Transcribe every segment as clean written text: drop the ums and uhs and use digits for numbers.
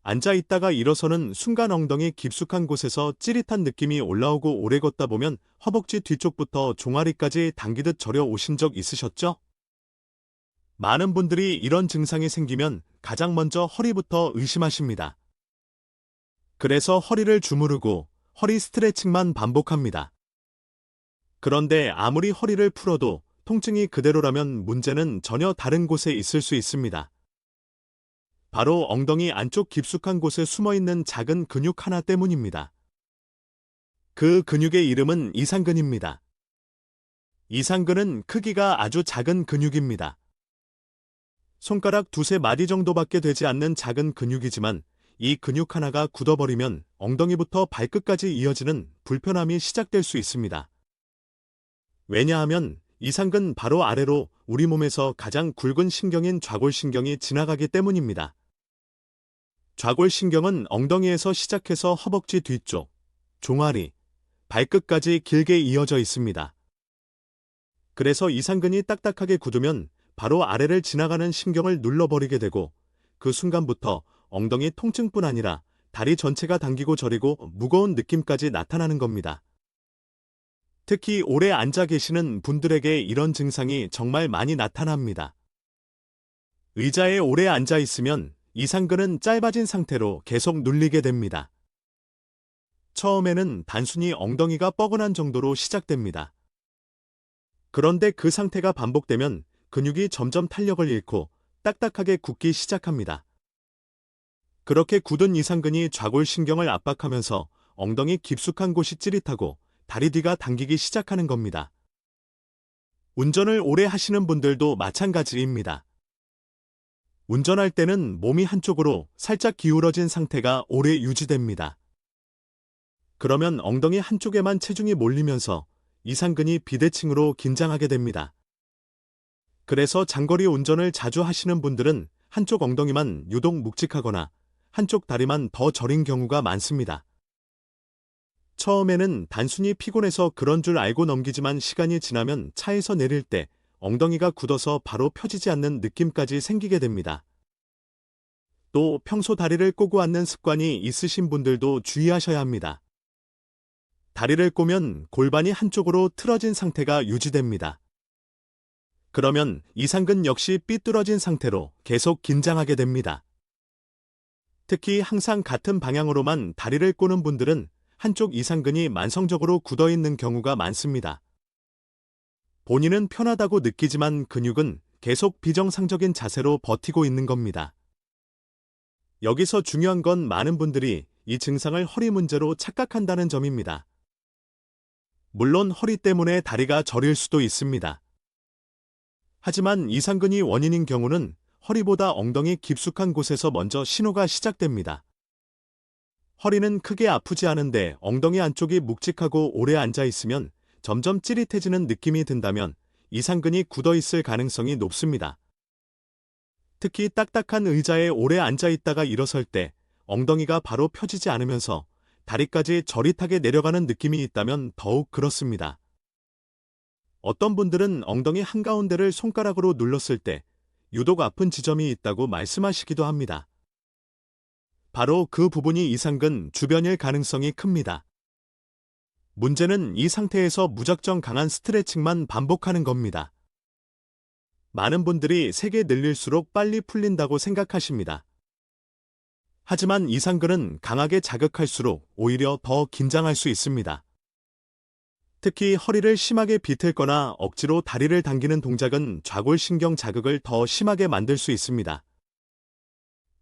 앉아 있다가 일어서는 순간 엉덩이 깊숙한 곳에서 찌릿한 느낌이 올라오고 오래 걷다 보면 허벅지 뒤쪽부터 종아리까지 당기듯 저려 오신 적 있으셨죠? 많은 분들이 이런 증상이 생기면 가장 먼저 허리부터 의심하십니다. 그래서 허리를 주무르고 허리 스트레칭만 반복합니다. 그런데 아무리 허리를 풀어도 통증이 그대로라면 문제는 전혀 다른 곳에 있을 수 있습니다. 바로 엉덩이 안쪽 깊숙한 곳에 숨어있는 작은 근육 하나 때문입니다. 그 근육의 이름은 이상근입니다. 이상근은 크기가 아주 작은 근육입니다. 손가락 두세 마디 정도밖에 되지 않는 작은 근육이지만 이 근육 하나가 굳어버리면 엉덩이부터 발끝까지 이어지는 불편함이 시작될 수 있습니다. 왜냐하면 이상근 바로 아래로 우리 몸에서 가장 굵은 신경인 좌골신경이 지나가기 때문입니다. 좌골신경은 엉덩이에서 시작해서 허벅지 뒤쪽, 종아리, 발끝까지 길게 이어져 있습니다. 그래서 이상근이 딱딱하게 굳으면 바로 아래를 지나가는 신경을 눌러버리게 되고 그 순간부터 엉덩이 통증뿐 아니라 다리 전체가 당기고 저리고 무거운 느낌까지 나타나는 겁니다. 특히 오래 앉아 계시는 분들에게 이런 증상이 정말 많이 나타납니다. 의자에 오래 앉아 있으면 이상근은 짧아진 상태로 계속 눌리게 됩니다. 처음에는 단순히 엉덩이가 뻐근한 정도로 시작됩니다. 그런데 그 상태가 반복되면 근육이 점점 탄력을 잃고 딱딱하게 굳기 시작합니다. 그렇게 굳은 이상근이 좌골신경을 압박하면서 엉덩이 깊숙한 곳이 찌릿하고 다리 뒤가 당기기 시작하는 겁니다. 운전을 오래 하시는 분들도 마찬가지입니다. 운전할 때는 몸이 한쪽으로 살짝 기울어진 상태가 오래 유지됩니다. 그러면 엉덩이 한쪽에만 체중이 몰리면서 이상근이 비대칭으로 긴장하게 됩니다. 그래서 장거리 운전을 자주 하시는 분들은 한쪽 엉덩이만 유독 묵직하거나 한쪽 다리만 더 저린 경우가 많습니다. 처음에는 단순히 피곤해서 그런 줄 알고 넘기지만 시간이 지나면 차에서 내릴 때 엉덩이가 굳어서 바로 펴지지 않는 느낌까지 생기게 됩니다. 또 평소 다리를 꼬고 앉는 습관이 있으신 분들도 주의하셔야 합니다. 다리를 꼬면 골반이 한쪽으로 틀어진 상태가 유지됩니다. 그러면 이상근 역시 삐뚤어진 상태로 계속 긴장하게 됩니다. 특히 항상 같은 방향으로만 다리를 꼬는 분들은 한쪽 이상근이 만성적으로 굳어있는 경우가 많습니다. 본인은 편하다고 느끼지만 근육은 계속 비정상적인 자세로 버티고 있는 겁니다. 여기서 중요한 건 많은 분들이 이 증상을 허리 문제로 착각한다는 점입니다. 물론 허리 때문에 다리가 저릴 수도 있습니다. 하지만 이상근이 원인인 경우는 허리보다 엉덩이 깊숙한 곳에서 먼저 신호가 시작됩니다. 허리는 크게 아프지 않은데 엉덩이 안쪽이 묵직하고 오래 앉아 있으면 점점 찌릿해지는 느낌이 든다면 이상근이 굳어 있을 가능성이 높습니다. 특히 딱딱한 의자에 오래 앉아 있다가 일어설 때 엉덩이가 바로 펴지지 않으면서 다리까지 저릿하게 내려가는 느낌이 있다면 더욱 그렇습니다. 어떤 분들은 엉덩이 한가운데를 손가락으로 눌렀을 때 유독 아픈 지점이 있다고 말씀하시기도 합니다. 바로 그 부분이 이상근 주변일 가능성이 큽니다. 문제는 이 상태에서 무작정 강한 스트레칭만 반복하는 겁니다. 많은 분들이 세게 늘릴수록 빨리 풀린다고 생각하십니다. 하지만 이상근은 강하게 자극할수록 오히려 더 긴장할 수 있습니다. 특히 허리를 심하게 비틀거나 억지로 다리를 당기는 동작은 좌골신경 자극을 더 심하게 만들 수 있습니다.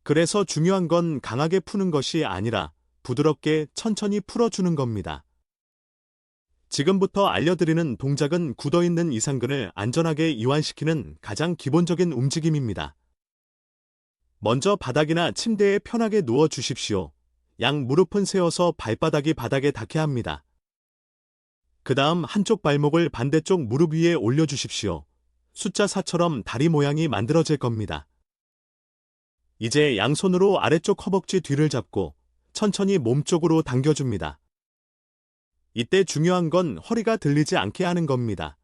그래서 중요한 건 강하게 푸는 것이 아니라 부드럽게 천천히 풀어주는 겁니다. 지금부터 알려드리는 동작은 굳어있는 이상근을 안전하게 이완시키는 가장 기본적인 움직임입니다. 먼저 바닥이나 침대에 편하게 누워 주십시오. 양 무릎은 세워서 발바닥이 바닥에 닿게 합니다. 그 다음 한쪽 발목을 반대쪽 무릎 위에 올려주십시오. 숫자 4처럼 다리 모양이 만들어질 겁니다. 이제 양손으로 아래쪽 허벅지 뒤를 잡고 천천히 몸쪽으로 당겨줍니다. 이때 중요한 건 허리가 들리지 않게 하는 겁니다.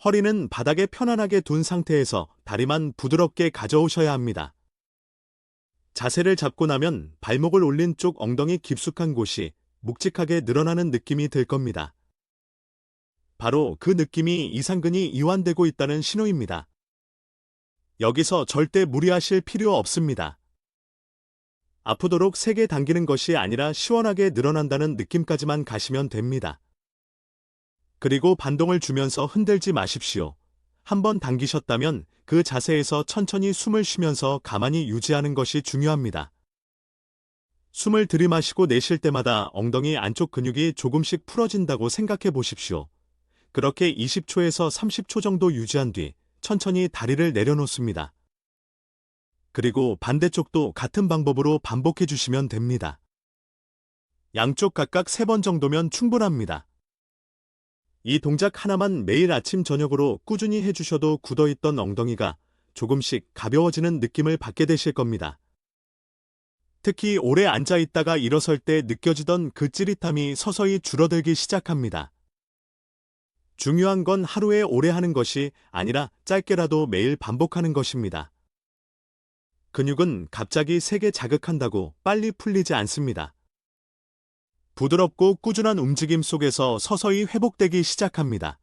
허리는 바닥에 편안하게 둔 상태에서 다리만 부드럽게 가져오셔야 합니다. 자세를 잡고 나면 발목을 올린 쪽 엉덩이 깊숙한 곳이 묵직하게 늘어나는 느낌이 들 겁니다. 바로 그 느낌이 이상근이 이완되고 있다는 신호입니다. 여기서 절대 무리하실 필요 없습니다. 아프도록 세게 당기는 것이 아니라 시원하게 늘어난다는 느낌까지만 가시면 됩니다. 그리고 반동을 주면서 흔들지 마십시오. 한번 당기셨다면 그 자세에서 천천히 숨을 쉬면서 가만히 유지하는 것이 중요합니다. 숨을 들이마시고 내쉴 때마다 엉덩이 안쪽 근육이 조금씩 풀어진다고 생각해 보십시오. 그렇게 20초에서 30초 정도 유지한 뒤 천천히 다리를 내려놓습니다. 그리고 반대쪽도 같은 방법으로 반복해 주시면 됩니다. 양쪽 각각 3번 정도면 충분합니다. 이 동작 하나만 매일 아침 저녁으로 꾸준히 해주셔도 굳어있던 엉덩이가 조금씩 가벼워지는 느낌을 받게 되실 겁니다. 특히 오래 앉아있다가 일어설 때 느껴지던 그 찌릿함이 서서히 줄어들기 시작합니다. 중요한 건 하루에 오래 하는 것이 아니라 짧게라도 매일 반복하는 것입니다. 근육은 갑자기 세게 자극한다고 빨리 풀리지 않습니다. 부드럽고 꾸준한 움직임 속에서 서서히 회복되기 시작합니다.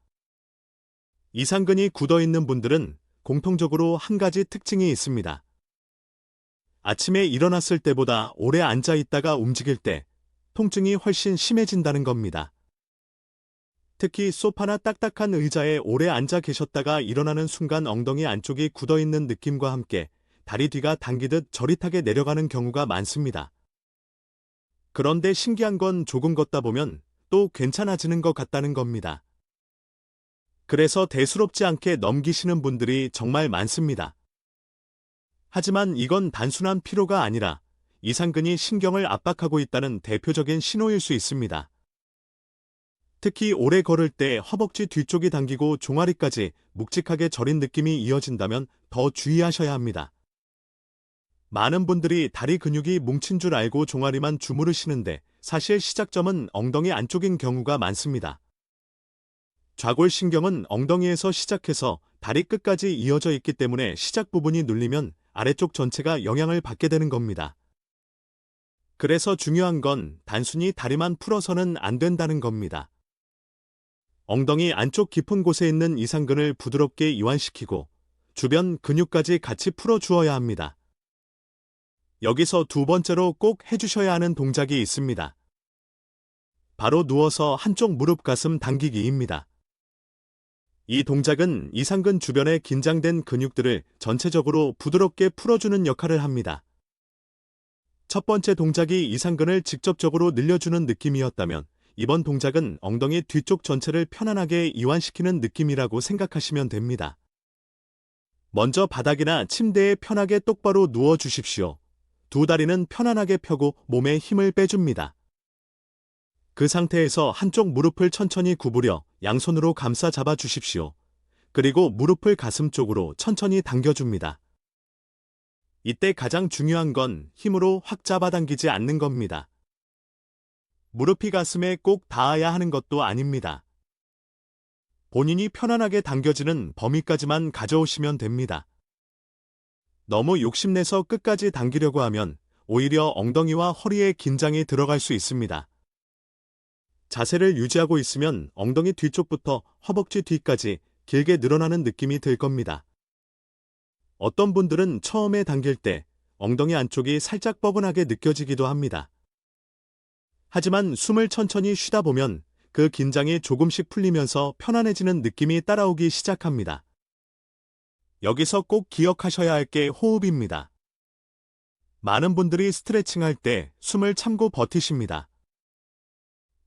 이상근이 굳어있는 분들은 공통적으로 한 가지 특징이 있습니다. 아침에 일어났을 때보다 오래 앉아있다가 움직일 때 통증이 훨씬 심해진다는 겁니다. 특히 소파나 딱딱한 의자에 오래 앉아 계셨다가 일어나는 순간 엉덩이 안쪽이 굳어있는 느낌과 함께 다리 뒤가 당기듯 저릿하게 내려가는 경우가 많습니다. 그런데 신기한 건 조금 걷다 보면 또 괜찮아지는 것 같다는 겁니다. 그래서 대수롭지 않게 넘기시는 분들이 정말 많습니다. 하지만 이건 단순한 피로가 아니라 이상근이 신경을 압박하고 있다는 대표적인 신호일 수 있습니다. 특히 오래 걸을 때 허벅지 뒤쪽이 당기고 종아리까지 묵직하게 저린 느낌이 이어진다면 더 주의하셔야 합니다. 많은 분들이 다리 근육이 뭉친 줄 알고 종아리만 주무르시는데 사실 시작점은 엉덩이 안쪽인 경우가 많습니다. 좌골신경은 엉덩이에서 시작해서 다리 끝까지 이어져 있기 때문에 시작 부분이 눌리면 아래쪽 전체가 영향을 받게 되는 겁니다. 그래서 중요한 건 단순히 다리만 풀어서는 안 된다는 겁니다. 엉덩이 안쪽 깊은 곳에 있는 이상근을 부드럽게 이완시키고 주변 근육까지 같이 풀어주어야 합니다. 여기서 두 번째로 꼭 해주셔야 하는 동작이 있습니다. 바로 누워서 한쪽 무릎 가슴 당기기입니다. 이 동작은 이상근 주변의 긴장된 근육들을 전체적으로 부드럽게 풀어주는 역할을 합니다. 첫 번째 동작이 이상근을 직접적으로 늘려주는 느낌이었다면 이번 동작은 엉덩이 뒤쪽 전체를 편안하게 이완시키는 느낌이라고 생각하시면 됩니다. 먼저 바닥이나 침대에 편하게 똑바로 누워 주십시오. 두 다리는 편안하게 펴고 몸에 힘을 빼줍니다. 그 상태에서 한쪽 무릎을 천천히 구부려 양손으로 감싸 잡아 주십시오. 그리고 무릎을 가슴 쪽으로 천천히 당겨줍니다. 이때 가장 중요한 건 힘으로 확 잡아당기지 않는 겁니다. 무릎이 가슴에 꼭 닿아야 하는 것도 아닙니다. 본인이 편안하게 당겨지는 범위까지만 가져오시면 됩니다. 너무 욕심내서 끝까지 당기려고 하면 오히려 엉덩이와 허리에 긴장이 들어갈 수 있습니다. 자세를 유지하고 있으면 엉덩이 뒤쪽부터 허벅지 뒤까지 길게 늘어나는 느낌이 들 겁니다. 어떤 분들은 처음에 당길 때 엉덩이 안쪽이 살짝 뻐근하게 느껴지기도 합니다. 하지만 숨을 천천히 쉬다 보면 그 긴장이 조금씩 풀리면서 편안해지는 느낌이 따라오기 시작합니다. 여기서 꼭 기억하셔야 할 게 호흡입니다. 많은 분들이 스트레칭할 때 숨을 참고 버티십니다.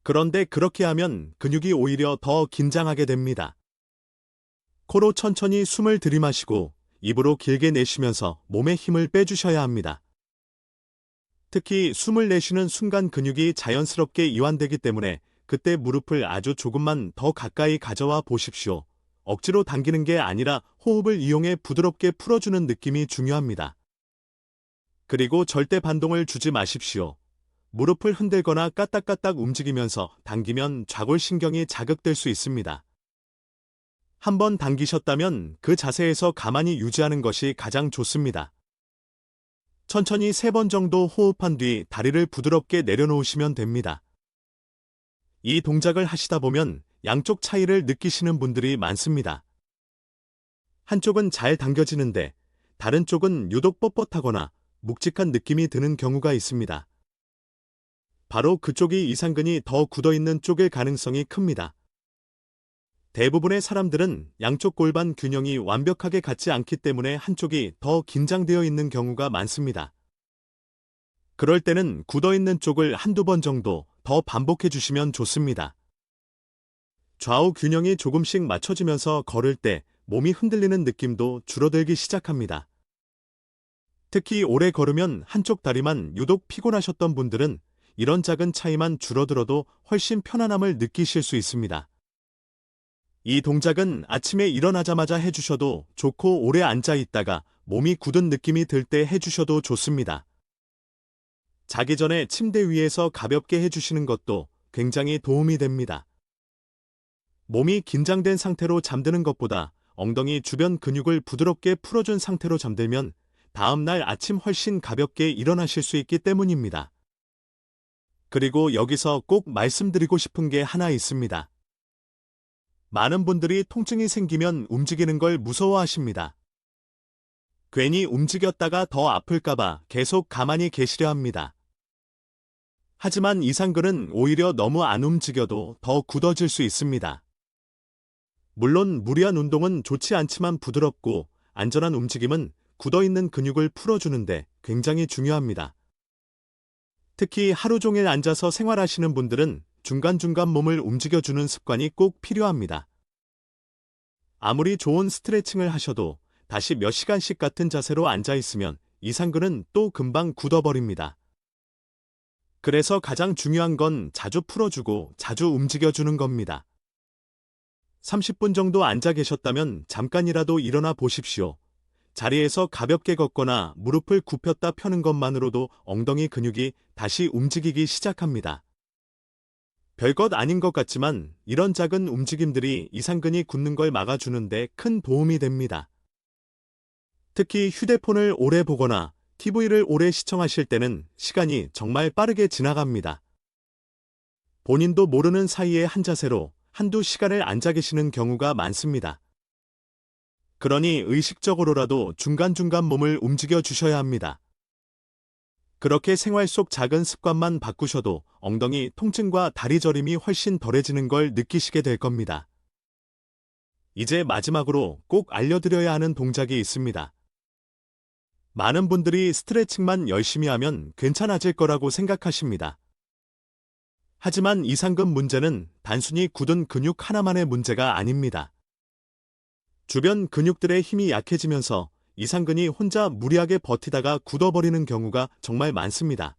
그런데 그렇게 하면 근육이 오히려 더 긴장하게 됩니다. 코로 천천히 숨을 들이마시고 입으로 길게 내쉬면서 몸에 힘을 빼주셔야 합니다. 특히 숨을 내쉬는 순간 근육이 자연스럽게 이완되기 때문에 그때 무릎을 아주 조금만 더 가까이 가져와 보십시오. 억지로 당기는 게 아니라 호흡을 이용해 부드럽게 풀어주는 느낌이 중요합니다. 그리고 절대 반동을 주지 마십시오. 무릎을 흔들거나 까딱까딱 움직이면서 당기면 좌골신경이 자극될 수 있습니다. 한번 당기셨다면 그 자세에서 가만히 유지하는 것이 가장 좋습니다. 천천히 3번 정도 호흡한 뒤 다리를 부드럽게 내려놓으시면 됩니다. 이 동작을 하시다 보면 양쪽 차이를 느끼시는 분들이 많습니다. 한쪽은 잘 당겨지는데 다른 쪽은 유독 뻣뻣하거나 묵직한 느낌이 드는 경우가 있습니다. 바로 그쪽이 이상근이 더 굳어있는 쪽일 가능성이 큽니다. 대부분의 사람들은 양쪽 골반 균형이 완벽하게 같지 않기 때문에 한쪽이 더 긴장되어 있는 경우가 많습니다. 그럴 때는 굳어있는 쪽을 한두 번 정도 더 반복해 주시면 좋습니다. 좌우 균형이 조금씩 맞춰지면서 걸을 때 몸이 흔들리는 느낌도 줄어들기 시작합니다. 특히 오래 걸으면 한쪽 다리만 유독 피곤하셨던 분들은 이런 작은 차이만 줄어들어도 훨씬 편안함을 느끼실 수 있습니다. 이 동작은 아침에 일어나자마자 해주셔도 좋고 오래 앉아 있다가 몸이 굳은 느낌이 들 때 해주셔도 좋습니다. 자기 전에 침대 위에서 가볍게 해주시는 것도 굉장히 도움이 됩니다. 몸이 긴장된 상태로 잠드는 것보다 엉덩이 주변 근육을 부드럽게 풀어준 상태로 잠들면 다음날 아침 훨씬 가볍게 일어나실 수 있기 때문입니다. 그리고 여기서 꼭 말씀드리고 싶은 게 하나 있습니다. 많은 분들이 통증이 생기면 움직이는 걸 무서워하십니다. 괜히 움직였다가 더 아플까봐 계속 가만히 계시려 합니다. 하지만 이상근은 오히려 너무 안 움직여도 더 굳어질 수 있습니다. 물론 무리한 운동은 좋지 않지만 부드럽고 안전한 움직임은 굳어있는 근육을 풀어주는데 굉장히 중요합니다. 특히 하루 종일 앉아서 생활하시는 분들은 중간중간 몸을 움직여주는 습관이 꼭 필요합니다. 아무리 좋은 스트레칭을 하셔도 다시 몇 시간씩 같은 자세로 앉아있으면 이상근은 또 금방 굳어버립니다. 그래서 가장 중요한 건 자주 풀어주고 자주 움직여주는 겁니다. 30분 정도 앉아 계셨다면 잠깐이라도 일어나 보십시오. 자리에서 가볍게 걷거나 무릎을 굽혔다 펴는 것만으로도 엉덩이 근육이 다시 움직이기 시작합니다. 별것 아닌 것 같지만 이런 작은 움직임들이 이상근이 굳는 걸 막아주는데 큰 도움이 됩니다. 특히 휴대폰을 오래 보거나 TV를 오래 시청하실 때는 시간이 정말 빠르게 지나갑니다. 본인도 모르는 사이에 한 자세로 한두 시간을 앉아 계시는 경우가 많습니다. 그러니 의식적으로라도 중간중간 몸을 움직여 주셔야 합니다. 그렇게 생활 속 작은 습관만 바꾸셔도 엉덩이 통증과 다리 저림이 훨씬 덜해지는 걸 느끼시게 될 겁니다. 이제 마지막으로 꼭 알려드려야 하는 동작이 있습니다. 많은 분들이 스트레칭만 열심히 하면 괜찮아질 거라고 생각하십니다. 하지만 이상근 문제는 단순히 굳은 근육 하나만의 문제가 아닙니다. 주변 근육들의 힘이 약해지면서 이상근이 혼자 무리하게 버티다가 굳어버리는 경우가 정말 많습니다.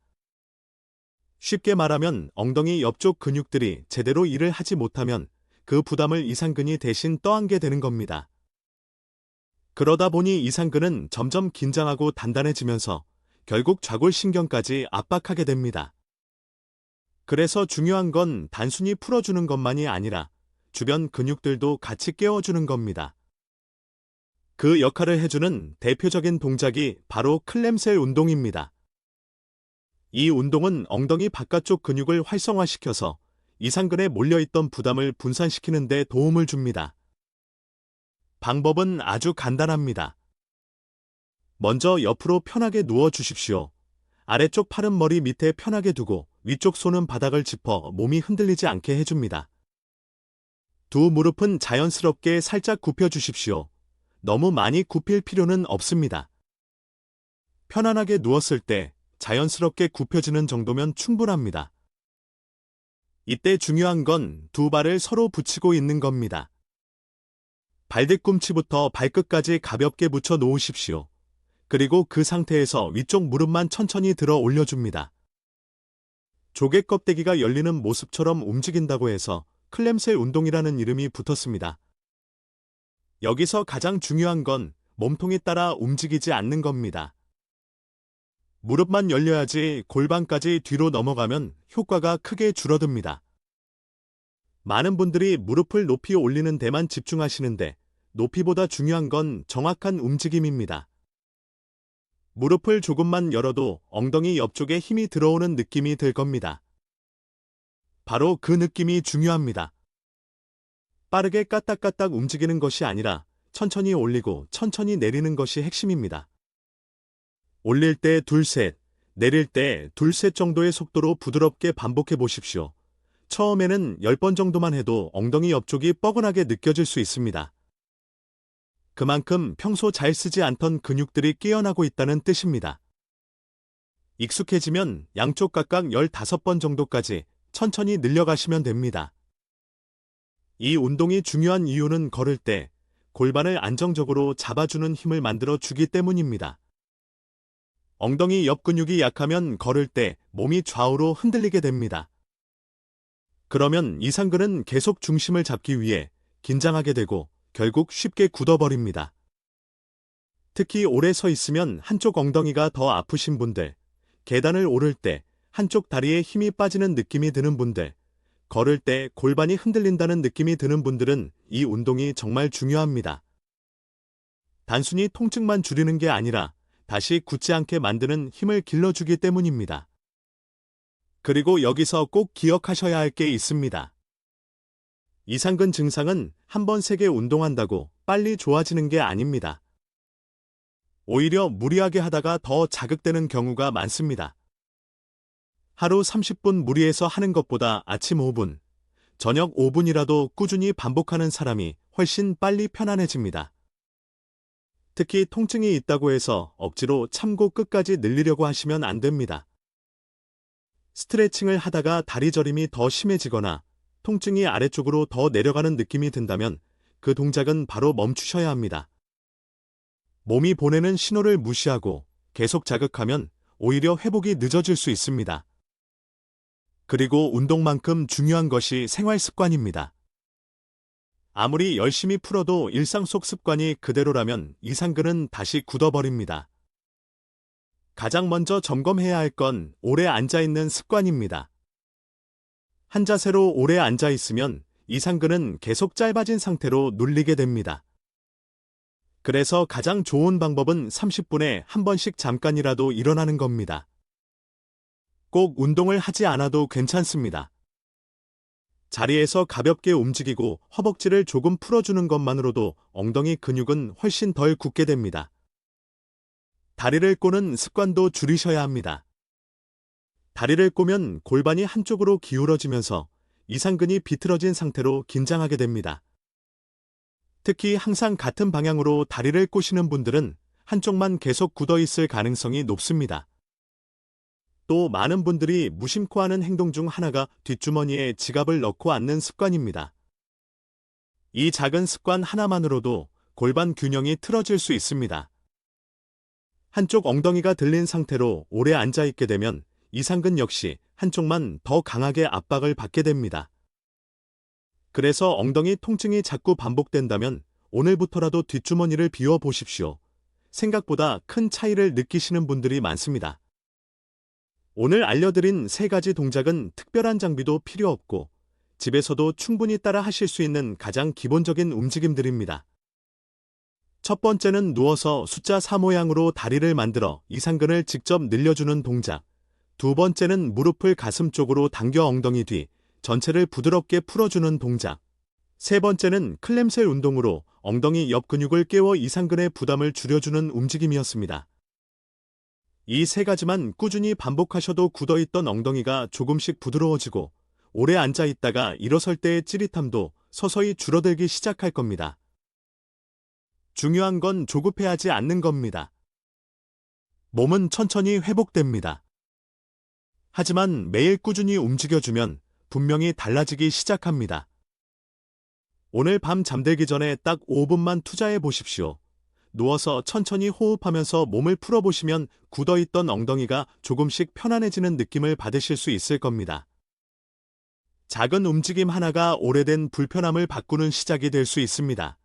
쉽게 말하면 엉덩이 옆쪽 근육들이 제대로 일을 하지 못하면 그 부담을 이상근이 대신 떠안게 되는 겁니다. 그러다 보니 이상근은 점점 긴장하고 단단해지면서 결국 좌골신경까지 압박하게 됩니다. 그래서 중요한 건 단순히 풀어주는 것만이 아니라 주변 근육들도 같이 깨워주는 겁니다. 그 역할을 해주는 대표적인 동작이 바로 클램셀 운동입니다. 이 운동은 엉덩이 바깥쪽 근육을 활성화시켜서 이상근에 몰려있던 부담을 분산시키는 데 도움을 줍니다. 방법은 아주 간단합니다. 먼저 옆으로 편하게 누워 주십시오. 아래쪽 팔은 머리 밑에 편하게 두고 위쪽 손은 바닥을 짚어 몸이 흔들리지 않게 해줍니다. 두 무릎은 자연스럽게 살짝 굽혀 주십시오. 너무 많이 굽힐 필요는 없습니다. 편안하게 누웠을 때 자연스럽게 굽혀지는 정도면 충분합니다. 이때 중요한 건 두 발을 서로 붙이고 있는 겁니다. 발뒤꿈치부터 발끝까지 가볍게 붙여 놓으십시오. 그리고 그 상태에서 위쪽 무릎만 천천히 들어 올려줍니다. 조개 껍데기가 열리는 모습처럼 움직인다고 해서 클램셀 운동이라는 이름이 붙었습니다. 여기서 가장 중요한 건 몸통이 따라 움직이지 않는 겁니다. 무릎만 열려야지 골반까지 뒤로 넘어가면 효과가 크게 줄어듭니다. 많은 분들이 무릎을 높이 올리는 데만 집중하시는데 높이보다 중요한 건 정확한 움직임입니다. 무릎을 조금만 열어도 엉덩이 옆쪽에 힘이 들어오는 느낌이 들 겁니다. 바로 그 느낌이 중요합니다. 빠르게 까딱까딱 움직이는 것이 아니라 천천히 올리고 천천히 내리는 것이 핵심입니다. 올릴 때 둘셋, 내릴 때 둘셋 정도의 속도로 부드럽게 반복해 보십시오. 처음에는 10번 정도만 해도 엉덩이 옆쪽이 뻐근하게 느껴질 수 있습니다. 그만큼 평소 잘 쓰지 않던 근육들이 깨어나고 있다는 뜻입니다. 익숙해지면 양쪽 각각 15번 정도까지 천천히 늘려가시면 됩니다. 이 운동이 중요한 이유는 걸을 때 골반을 안정적으로 잡아주는 힘을 만들어 주기 때문입니다. 엉덩이 옆 근육이 약하면 걸을 때 몸이 좌우로 흔들리게 됩니다. 그러면 이상근은 계속 중심을 잡기 위해 긴장하게 되고 결국 쉽게 굳어버립니다. 특히 오래 서 있으면 한쪽 엉덩이가 더 아프신 분들, 계단을 오를 때 한쪽 다리에 힘이 빠지는 느낌이 드는 분들, 걸을 때 골반이 흔들린다는 느낌이 드는 분들은 이 운동이 정말 중요합니다. 단순히 통증만 줄이는 게 아니라 다시 굳지 않게 만드는 힘을 길러주기 때문입니다. 그리고 여기서 꼭 기억하셔야 할 게 있습니다. 이상근 증상은 한번 세게 운동한다고 빨리 좋아지는 게 아닙니다. 오히려 무리하게 하다가 더 자극되는 경우가 많습니다. 하루 30분 무리해서 하는 것보다 아침 5분, 저녁 5분이라도 꾸준히 반복하는 사람이 훨씬 빨리 편안해집니다. 특히 통증이 있다고 해서 억지로 참고 끝까지 늘리려고 하시면 안 됩니다. 스트레칭을 하다가 다리 저림이 더 심해지거나 통증이 아래쪽으로 더 내려가는 느낌이 든다면 그 동작은 바로 멈추셔야 합니다. 몸이 보내는 신호를 무시하고 계속 자극하면 오히려 회복이 늦어질 수 있습니다. 그리고 운동만큼 중요한 것이 생활 습관입니다. 아무리 열심히 풀어도 일상 속 습관이 그대로라면 이상근은 다시 굳어버립니다. 가장 먼저 점검해야 할 건 오래 앉아있는 습관입니다. 한 자세로 오래 앉아있으면 이상근은 계속 짧아진 상태로 눌리게 됩니다. 그래서 가장 좋은 방법은 30분에 한 번씩 잠깐이라도 일어나는 겁니다. 꼭 운동을 하지 않아도 괜찮습니다. 자리에서 가볍게 움직이고 허벅지를 조금 풀어주는 것만으로도 엉덩이 근육은 훨씬 덜 굳게 됩니다. 다리를 꼬는 습관도 줄이셔야 합니다. 다리를 꼬면 골반이 한쪽으로 기울어지면서 이상근이 비틀어진 상태로 긴장하게 됩니다. 특히 항상 같은 방향으로 다리를 꼬시는 분들은 한쪽만 계속 굳어 있을 가능성이 높습니다. 또 많은 분들이 무심코 하는 행동 중 하나가 뒷주머니에 지갑을 넣고 앉는 습관입니다. 이 작은 습관 하나만으로도 골반 균형이 틀어질 수 있습니다. 한쪽 엉덩이가 들린 상태로 오래 앉아있게 되면 이상근 역시 한쪽만 더 강하게 압박을 받게 됩니다. 그래서 엉덩이 통증이 자꾸 반복된다면 오늘부터라도 뒷주머니를 비워 보십시오. 생각보다 큰 차이를 느끼시는 분들이 많습니다. 오늘 알려드린 3가지 동작은 특별한 장비도 필요 없고 집에서도 충분히 따라 하실 수 있는 가장 기본적인 움직임들입니다. 첫 번째는 누워서 숫자 4 모양으로 다리를 만들어 이상근을 직접 늘려주는 동작. 두 번째는 무릎을 가슴 쪽으로 당겨 엉덩이 뒤, 전체를 부드럽게 풀어주는 동작. 세 번째는 클램셀 운동으로 엉덩이 옆 근육을 깨워 이상근의 부담을 줄여주는 움직임이었습니다. 이 3가지만 꾸준히 반복하셔도 굳어있던 엉덩이가 조금씩 부드러워지고 오래 앉아있다가 일어설 때의 찌릿함도 서서히 줄어들기 시작할 겁니다. 중요한 건 조급해하지 않는 겁니다. 몸은 천천히 회복됩니다. 하지만 매일 꾸준히 움직여주면 분명히 달라지기 시작합니다. 오늘 밤 잠들기 전에 딱 5분만 투자해 보십시오. 누워서 천천히 호흡하면서 몸을 풀어보시면 굳어있던 엉덩이가 조금씩 편안해지는 느낌을 받으실 수 있을 겁니다. 작은 움직임 하나가 오래된 불편함을 바꾸는 시작이 될 수 있습니다.